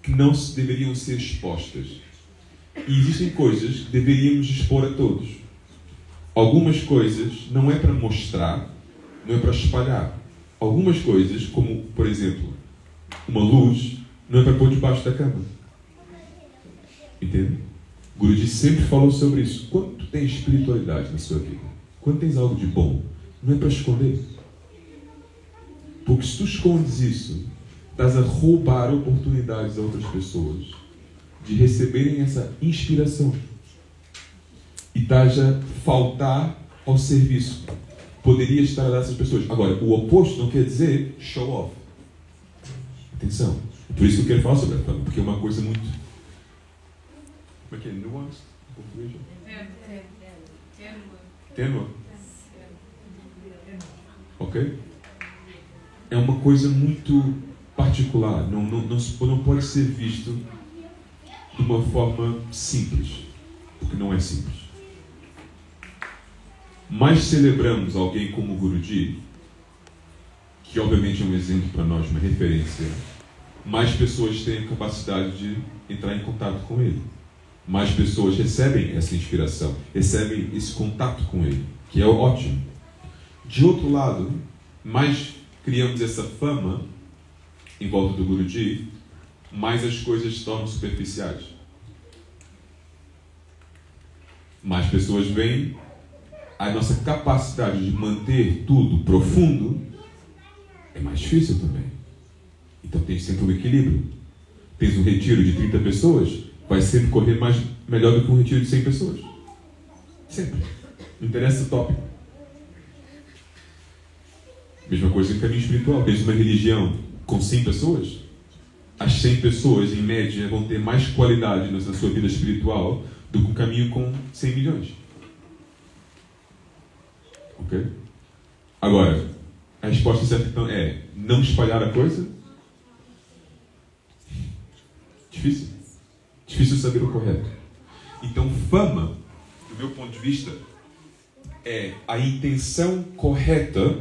[SPEAKER 3] que não deveriam ser expostas. E existem coisas que deveríamos expor a todos. Algumas coisas não é para mostrar, não é para espalhar. Algumas coisas, como, por exemplo, uma luz, não é para pôr debaixo da cama. Entende? O Guruji sempre falou sobre isso. Quando tu tens espiritualidade na sua vida, quando tens algo de bom, não é para esconder. Porque se tu escondes isso, estás a roubar oportunidades a outras pessoas de receberem essa inspiração. E estás a faltar ao serviço. Poderia estar a dar a essas pessoas. Agora, o oposto não quer dizer show off. Atenção. Por isso que eu quero falar sobre a fama, porque é uma coisa muito... Como é que é? Nuanced? Tênue. Ok? É uma coisa muito particular. Não pode ser visto de uma forma simples. Porque não é simples. Mas celebramos alguém como o Guruji, que obviamente é um exemplo para nós, uma referência mais pessoas têm a capacidade de entrar em contato com Ele. Mais pessoas recebem essa inspiração, recebem esse contato com Ele, que é ótimo. De outro lado, mais criamos essa fama em volta do Guruji, mais as coisas se tornam superficiais. Mais pessoas veem, a nossa capacidade de manter tudo profundo é mais difícil também. Então tem sempre um equilíbrio. Tens um retiro de 30 pessoas, vai sempre correr melhor do que um retiro de 100 pessoas. Sempre. Não interessa o tópico. Mesma coisa em caminho espiritual. Tens uma religião com 100 pessoas, as 100 pessoas, em média, vão ter mais qualidade na sua vida espiritual do que um caminho com 100 milhões. Ok? Agora, a resposta certa então é não espalhar a coisa? Difícil. Difícil saber o correto. Então, fama, do meu ponto de vista, é a intenção correta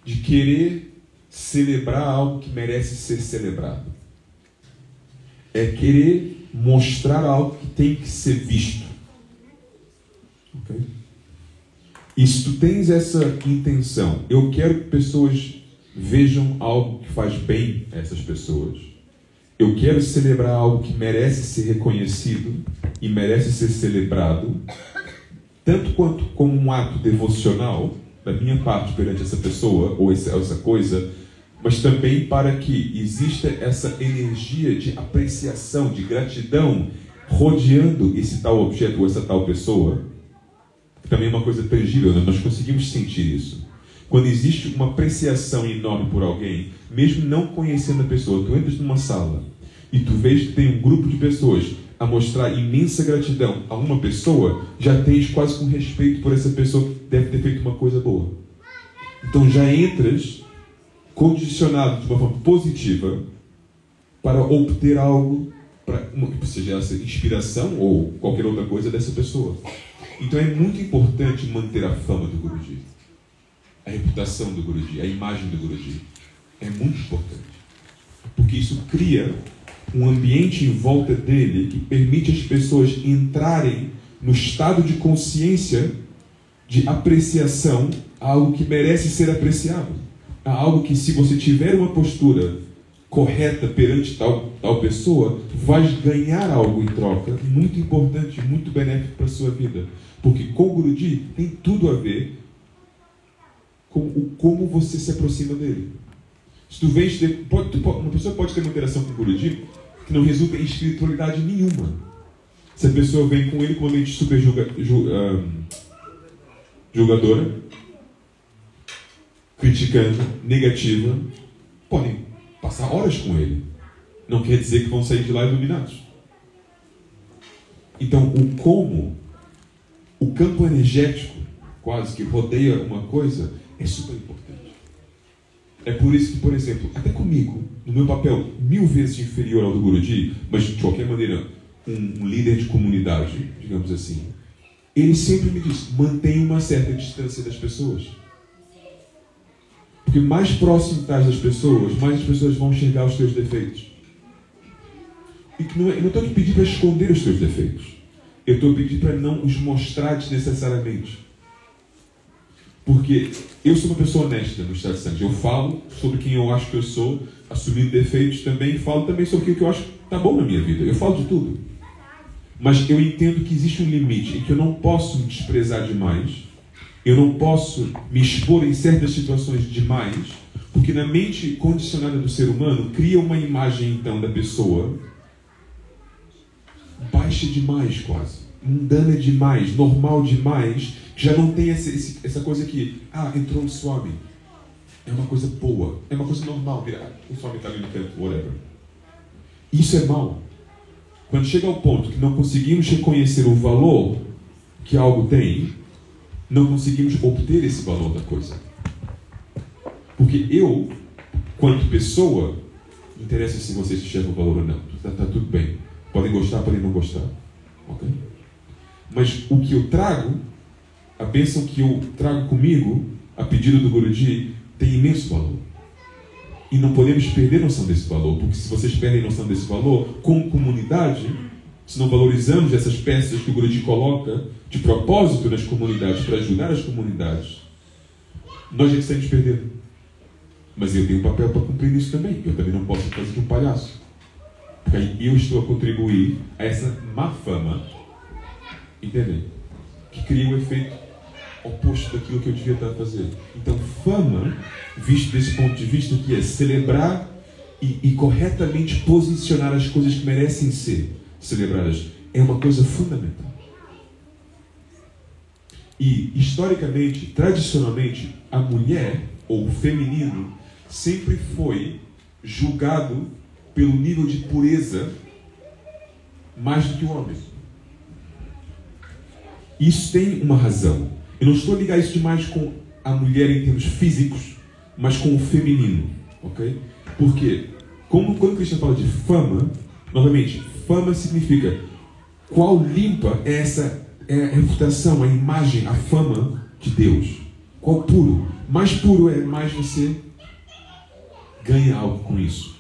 [SPEAKER 3] de querer celebrar algo que merece ser celebrado. É querer mostrar algo que tem que ser visto. Ok? E se tu tens essa intenção, eu quero que pessoas vejam algo que faz bem a essas pessoas. Eu quero celebrar algo que merece ser reconhecido e merece ser celebrado, tanto quanto como um ato devocional da minha parte perante essa pessoa ou essa coisa, mas também para que exista essa energia de apreciação, de gratidão rodeando esse tal objeto ou essa tal pessoa, que também é uma coisa tangível, né? Nós conseguimos sentir isso. Quando existe uma apreciação enorme por alguém, mesmo não conhecendo a pessoa, tu entras numa sala e tu vês que tem um grupo de pessoas a mostrar imensa gratidão a uma pessoa, já tens quase com respeito por essa pessoa que deve ter feito uma coisa boa. Então já entras condicionado de uma forma positiva para obter algo, seja essa inspiração ou qualquer outra coisa dessa pessoa. Então é muito importante manter a fama do Guruji, a reputação do Guruji, a imagem do Guruji. É muito importante, porque isso cria um ambiente em volta dele que permite as pessoas entrarem no estado de consciência de apreciação a algo que merece ser apreciado, a algo que, se você tiver uma postura correta perante tal pessoa, vai ganhar algo em troca muito importante, muito benéfico para a sua vida. Porque com o Guruji tem tudo a ver com como você se aproxima dele. Se tu vens uma pessoa pode ter uma interação com o Guruji que não resulta em espiritualidade nenhuma. Se a pessoa vem com ele com uma mente super julgadora, criticando, negativa, podem passar horas com ele. Não quer dizer que vão sair de lá iluminados. Então, o campo energético, quase que rodeia uma coisa, é super importante. É por isso que, por exemplo, até comigo, no meu papel 1000 vezes inferior ao do Guruji, mas de qualquer maneira um líder de comunidade, digamos assim, ele sempre me diz, mantenha uma certa distância das pessoas. Porque mais próximo estás das pessoas, mais as pessoas vão enxergar os teus defeitos. E que eu não estou a te pedir para esconder os teus defeitos. Eu estou a pedir para não os mostrar desnecessariamente. Porque eu sou uma pessoa honesta no estado de sangue. Eu falo sobre quem eu acho que eu sou, assumindo defeitos também, e falo também sobre o que eu acho que está bom na minha vida. Eu falo de tudo. Mas eu entendo que existe um limite em que eu não posso me desprezar demais, eu não posso me expor em certas situações demais, porque na mente condicionada do ser humano cria uma imagem então da pessoa baixa demais quase, mundana demais, normal demais, que já não tem essa coisa que, entrou um Swami, é uma coisa boa, é uma coisa normal, o Swami está ali no canto, whatever. Isso é mal. Quando chega ao ponto que não conseguimos reconhecer o valor que algo tem, não conseguimos obter esse valor da coisa. Porque eu, quanto pessoa, não interessa se vocês enxergam o valor ou não, está tudo bem. Podem gostar, podem não gostar. Okay? Mas o que eu trago, a bênção que eu trago comigo, a pedido do Guruji, tem imenso valor. E não podemos perder noção desse valor, porque se vocês perdem noção desse valor, como comunidade, se não valorizamos essas peças que o Guruji coloca de propósito nas comunidades, para ajudar as comunidades, nós já estamos perdendo. Mas eu tenho um papel para cumprir nisso também. Eu também não posso fazer de um palhaço. Porque aí eu estou a contribuir a essa má fama, entendem? Que cria o efeito oposto daquilo que eu devia estar a fazer. Então, fama, visto desse ponto de vista, que é celebrar e corretamente posicionar as coisas que merecem ser celebradas, é uma coisa fundamental. E, historicamente, tradicionalmente, a mulher, ou o feminino, sempre foi julgado pelo nível de pureza mais do que o homem. Isso tem uma razão. Eu não estou a ligar isso demais com a mulher em termos físicos, mas com o feminino, ok? Porque, quando o Krishna fala de fama, novamente, fama significa qual limpa é essa a reputação, a imagem, a fama de Deus. Qual puro? Mais puro é, mais você ganha algo com isso.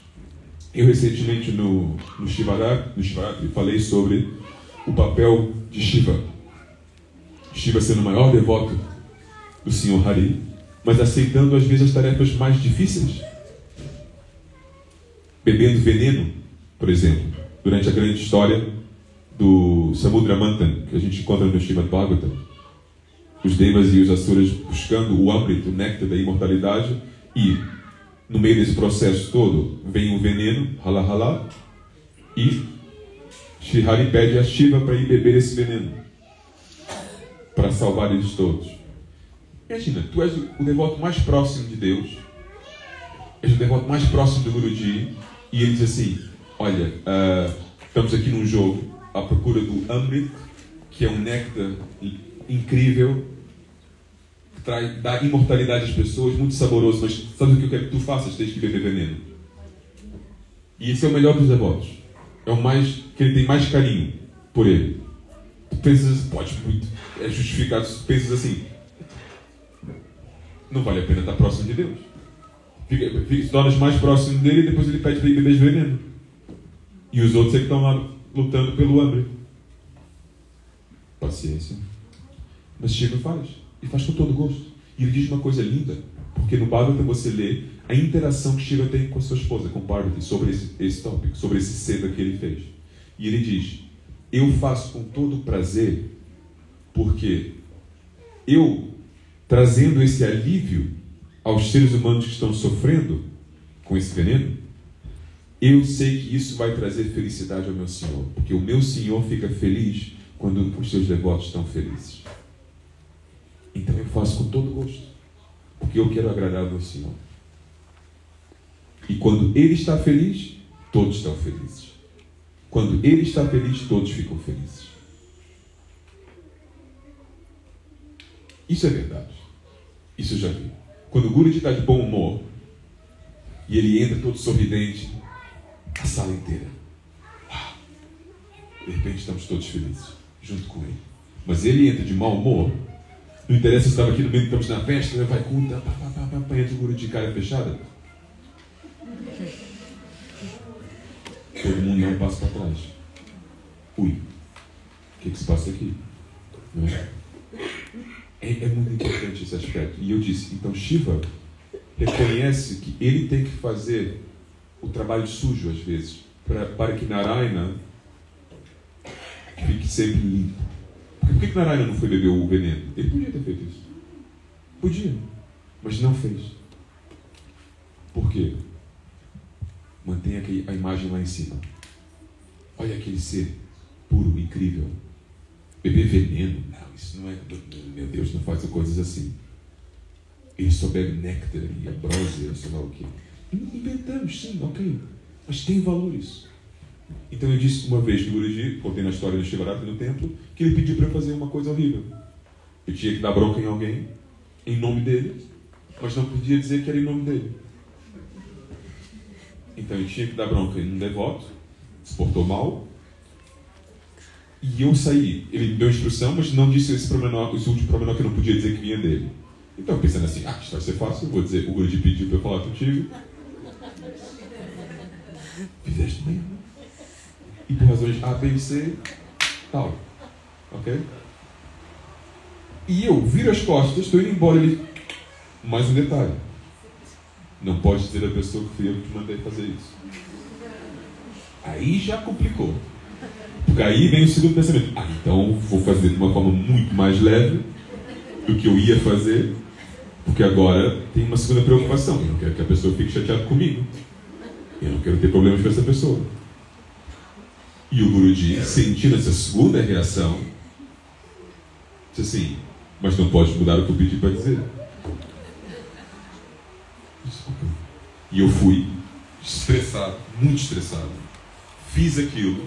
[SPEAKER 3] Eu recentemente no Shivaratri falei sobre o papel de Shiva. Shiva sendo o maior devoto do Senhor Hari, mas aceitando às vezes as tarefas mais difíceis. Bebendo veneno, por exemplo, durante a grande história do Samudra Manthan, que a gente encontra no Srimad Bhagavatam. Os Devas e os Asuras buscando o Amrita, o néctar da imortalidade, e no meio desse processo todo vem o veneno, hala, e Shri Hari pede a Shiva para ir beber esse veneno, para salvar eles todos. Imagina, tu és o devoto mais próximo de Deus, és o devoto mais próximo do Guruji, e ele diz assim, olha, estamos aqui num jogo à procura do Amrit, que é um néctar incrível, que dá imortalidade às pessoas, muito saboroso, mas sabe o que eu quero que tu faças? Tens que beber veneno. E esse é o melhor dos devotos. É o mais, que ele tem mais carinho por ele. Tu pensas, pode muito, é justificado se tu pensas assim, não vale a pena estar próximo de Deus. Se tornas mais próximo dele e depois ele pede para ir beber veneno. E os outros é que estão lá lutando pelo hambre. Paciência. Mas Shiva faz. E faz com todo gosto. E ele diz uma coisa linda. Porque no Bhagavatam você lê a interação que Shiva tem com a sua esposa, com Parvati, sobre esse tópico, sobre esse seda que ele fez. E ele diz, eu faço com todo prazer, porque eu, trazendo esse alívio aos seres humanos que estão sofrendo com esse veneno, eu sei que isso vai trazer felicidade ao meu Senhor, porque o meu Senhor fica feliz quando os seus devotos estão felizes. Então eu faço com todo gosto, porque eu quero agradar ao meu Senhor. E quando Ele está feliz, todos estão felizes. Quando Ele está feliz, todos ficam felizes. Isso é verdade. Isso eu já vi. Quando o Guruji está de bom humor, e ele entra todo sorridente, a sala inteira, de repente estamos todos felizes, junto com ele. Mas ele entra de mau humor, não interessa se estava aqui no meio, estamos na festa, vai culta, entra o Guruji de cara fechada. Todo mundo dá um passo para trás. Ui, o que se passa aqui? Não é? É muito importante esse aspecto. E eu disse, então Shiva reconhece que ele tem que fazer o trabalho sujo às vezes, para que Narayana fique sempre limpo. Por que Narayana não foi beber o veneno? Ele podia ter feito isso. Podia, mas não fez. Por quê? Mantenha a imagem lá em cima. Olha aquele ser puro, incrível. Beber veneno? Não, isso não é... Meu Deus, não faz coisas assim. Ele só bebe néctar e ambrósia, sei lá o quê. Inventamos, sim, ok. Mas tem valor isso. Então eu disse uma vez que o Guruji, contei na história do Shivaratri no templo, que ele pediu para fazer uma coisa horrível. Eu tinha que dar bronca em alguém, em nome dele, mas não podia dizer que era em nome dele. Então eu tinha que dar bronca em um devoto, se portou mal, e eu saí. Ele me deu instrução, mas não disse esse último pormenor que eu não podia dizer que vinha dele. Então, pensando assim, isso vai ser fácil, eu vou dizer, o Guruji pediu para eu falar contigo, Fizeste mesmo. E por razões A, B e C, tal. Ok? E eu viro as costas, estou indo embora. Ele... Mais um detalhe. Não pode dizer a pessoa que fui eu que te mandei fazer isso. Aí já complicou. Porque aí vem o segundo pensamento. Então vou fazer de uma forma muito mais leve do que eu ia fazer, porque agora tem uma segunda preocupação. Eu não quero que a pessoa fique chateada comigo. Eu não quero ter problemas com essa pessoa. E o Guruji, sentindo essa segunda reação, disse assim: mas não pode mudar o que eu pedi para dizer. E eu fui estressado, muito estressado. Fiz aquilo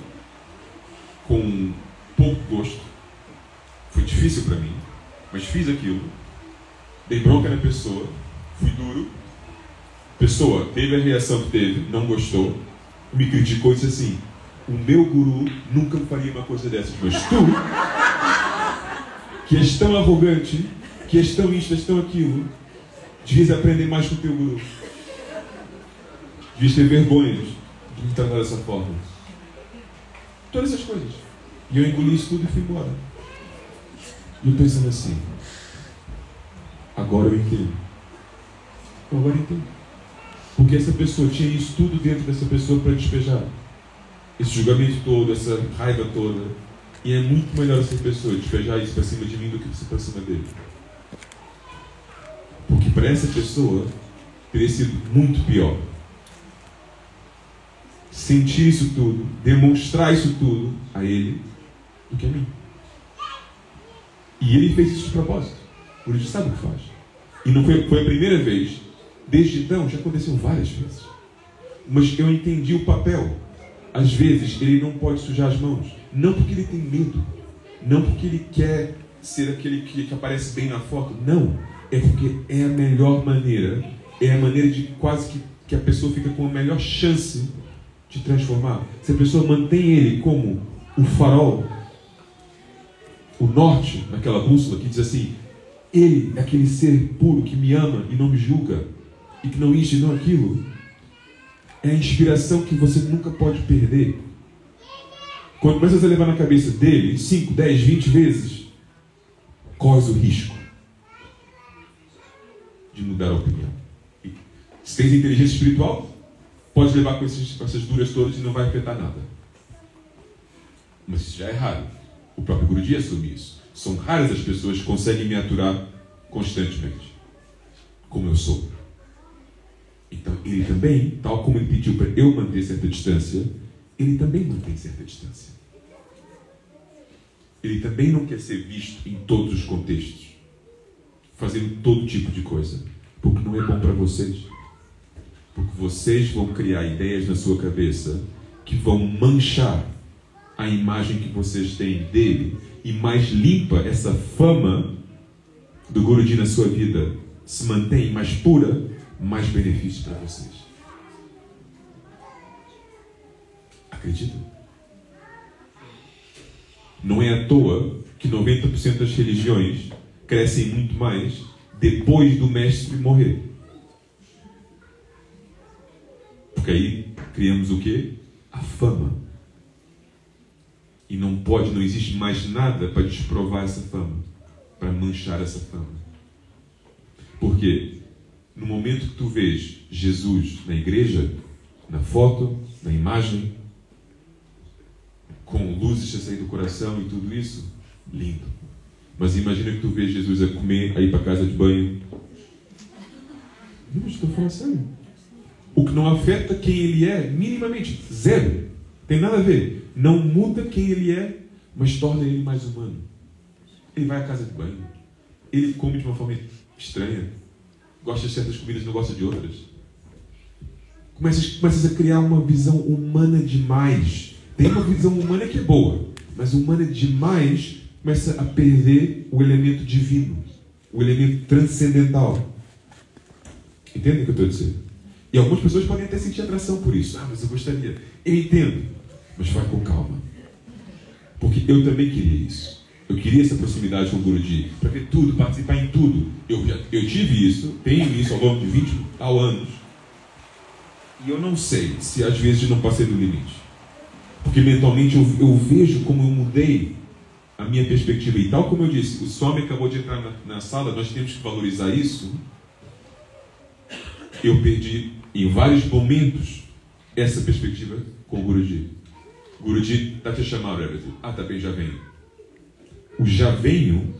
[SPEAKER 3] com pouco gosto. Foi difícil para mim, mas fiz aquilo. Dei bronca na pessoa, fui duro. A pessoa teve a reação que teve, não gostou, me criticou e disse assim: o meu guru nunca faria uma coisa dessas, mas tu, que és tão arrogante, que és tão isto, és tão aquilo, devias aprender mais com o teu guru. Devias ter vergonha de me tratar dessa forma. Todas essas coisas. E eu engoli isso tudo e fui embora. E eu pensando assim: agora eu entendo. Agora eu entendo. Porque essa pessoa tinha isso tudo dentro dessa pessoa para despejar. Esse julgamento todo, essa raiva toda. E é muito melhor essa pessoa despejar isso para cima de mim do que isso para cima dele. Porque para essa pessoa teria sido muito pior sentir isso tudo, demonstrar isso tudo a ele do que a mim. E ele fez isso de propósito. Por isso sabe o que faz. E não foi a primeira vez. Desde então já aconteceu várias vezes. Mas eu entendi o papel. Às vezes ele não pode sujar as mãos. Não porque ele tem medo. Não porque ele quer ser aquele que aparece bem na foto. Não. É porque é a melhor maneira. É a maneira de quase que a pessoa fica com a melhor chance de transformar. Se a pessoa mantém ele como o farol, o norte naquela bússola que diz assim: ele é aquele ser puro que me ama e não me julga, e que não isto e não aquilo. É a inspiração que você nunca pode perder. Quando começas a levar na cabeça dele 5, 10, 20 vezes, corres o risco de mudar a opinião. E se tens inteligência espiritual, pode levar com essas duras todas e não vai afetar nada. Mas isso já é raro. O próprio Guruji assume isso. São raras as pessoas que conseguem me aturar constantemente, como eu sou. Então ele também, tal como ele pediu para eu manter certa distância, ele também mantém certa distância. Ele também não quer ser visto em todos os contextos, fazendo todo tipo de coisa, porque não é bom para vocês. Porque vocês vão criar ideias na sua cabeça que vão manchar a imagem que vocês têm dele, e mais limpa essa fama do Guruji na sua vida se mantém mais pura, mais benefício para vocês. Acreditam? Não é à toa que 90% das religiões crescem muito mais depois do mestre morrer. Porque aí criamos o quê? A fama. E não existe mais nada para desprovar essa fama, para manchar essa fama. Porque no momento que tu vês Jesus na igreja, na foto, na imagem, com luzes a sair do coração e tudo isso, lindo. Mas imagina que tu vês Jesus a comer, a ir para a casa de banho. Não, estou falando sério. O que não afeta quem ele é, minimamente, zero. Tem nada a ver. Não muda quem ele é, mas torna ele mais humano. Ele vai à casa de banho. Ele come de uma forma estranha. Gosta de certas comidas e não gosta de outras. Começas a criar uma visão humana demais. Tem uma visão humana que é boa, mas humana demais começa a perder o elemento divino, o elemento transcendental. Entendem o que eu estou dizendo? E algumas pessoas podem até sentir atração por isso. Ah, mas eu gostaria. Eu entendo, mas vai com calma. Porque eu também queria isso. Eu queria essa proximidade com o Guruji, para ver tudo, participar em tudo. Eu tive isso, tenho isso ao longo de 20 tal anos. E eu não sei se às vezes não passei do limite. Porque mentalmente eu vejo como eu mudei a minha perspectiva. E tal como eu disse, o Swami acabou de entrar na sala, nós temos que valorizar isso. Eu perdi em vários momentos essa perspectiva com o Guruji. Guruji está te chamando, Everett. Ah, tá bem, já venho. O já venho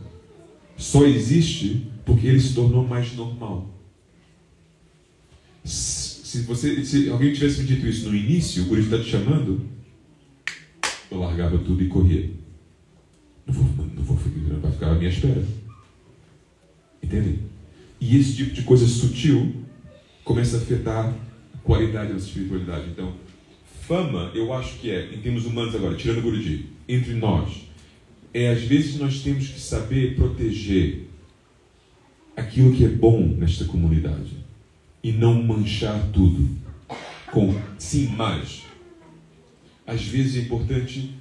[SPEAKER 3] só existe porque ele se tornou mais normal. Se alguém tivesse me dito isso no início, o Guruji está te chamando, eu largava tudo e corria. Não vai ficar à minha espera. Entende? E esse tipo de coisa sutil começa a afetar a qualidade da nossa espiritualidade. Então, fama, eu acho que em termos humanos agora, tirando o Guruji, entre nós, às vezes nós temos que saber proteger aquilo que é bom nesta comunidade e não manchar tudo com sim, mas às vezes é importante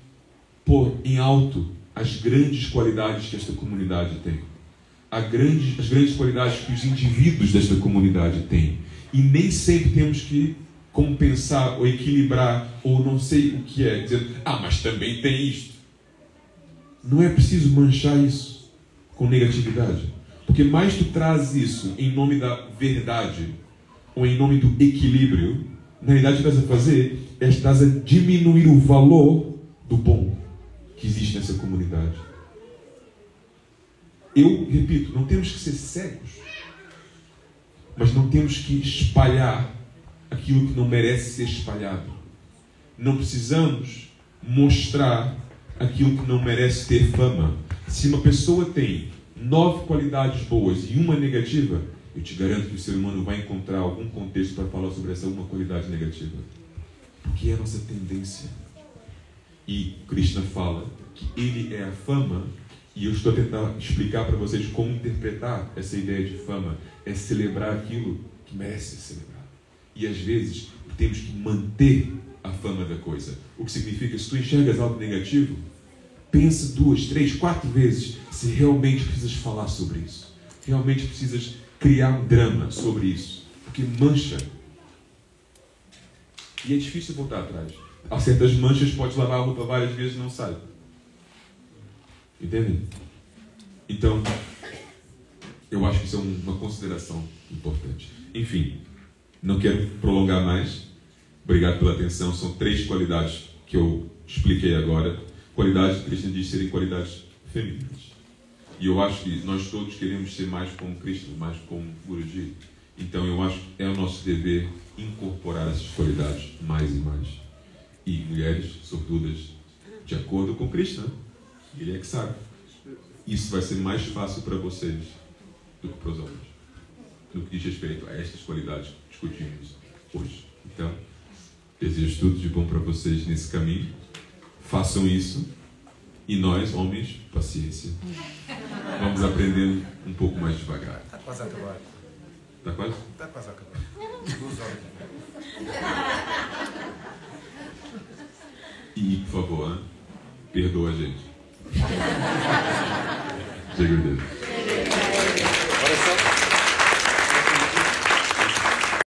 [SPEAKER 3] pôr em alto as grandes qualidades que esta comunidade tem, as grandes qualidades que os indivíduos desta comunidade têm, e nem sempre temos que compensar ou equilibrar ou não sei o que é, dizendo, mas também tem isto. Não é preciso manchar isso com negatividade, porque mais tu traz isso em nome da verdade ou em nome do equilíbrio, na realidade o que estás a fazer é estás a diminuir o valor do bom que existe nessa comunidade. Eu repito, não temos que ser cegos, mas não temos que espalhar aquilo que não merece ser espalhado. Não precisamos mostrar aquilo que não merece ter fama. Se uma pessoa tem 9 qualidades boas e uma negativa, eu te garanto que o ser humano vai encontrar algum contexto para falar sobre essa uma qualidade negativa. Porque é a nossa tendência. E Krishna fala que ele é a fama, e eu estou a tentar explicar para vocês como interpretar essa ideia de fama. É celebrar aquilo que merece ser celebrado. E às vezes temos que manter a fama da coisa. O que significa, se tu enxergas algo negativo, pensa 2, 3, 4 vezes se realmente precisas falar sobre isso. Realmente precisas criar um drama sobre isso. Porque mancha. E é difícil voltar atrás. Há certas manchas, pode lavar a roupa várias vezes e não sai. Entendem? Então, eu acho que isso é uma consideração importante. Enfim, não quero prolongar mais. Obrigado pela atenção. São 3 qualidades que eu expliquei agora. Qualidades, Krishna diz, serem qualidades femininas. E eu acho que nós todos queremos ser mais como Krishna, mais como Guruji. Então eu acho que é o nosso dever incorporar essas qualidades mais e mais. E mulheres, sobretudas, de acordo com Krishna, ele é que sabe. Isso vai ser mais fácil para vocês do que para os homens, no que diz respeito a estas qualidades que discutimos hoje. Então, desejo tudo de bom para vocês nesse caminho. Façam isso. E nós, homens, paciência. Vamos aprendendo um pouco mais devagar.
[SPEAKER 4] Está quase a acabar.
[SPEAKER 3] Está quase?
[SPEAKER 4] Está quase a acabar. 2 horas.
[SPEAKER 3] E, por favor, perdoa a gente. Chega o dedo.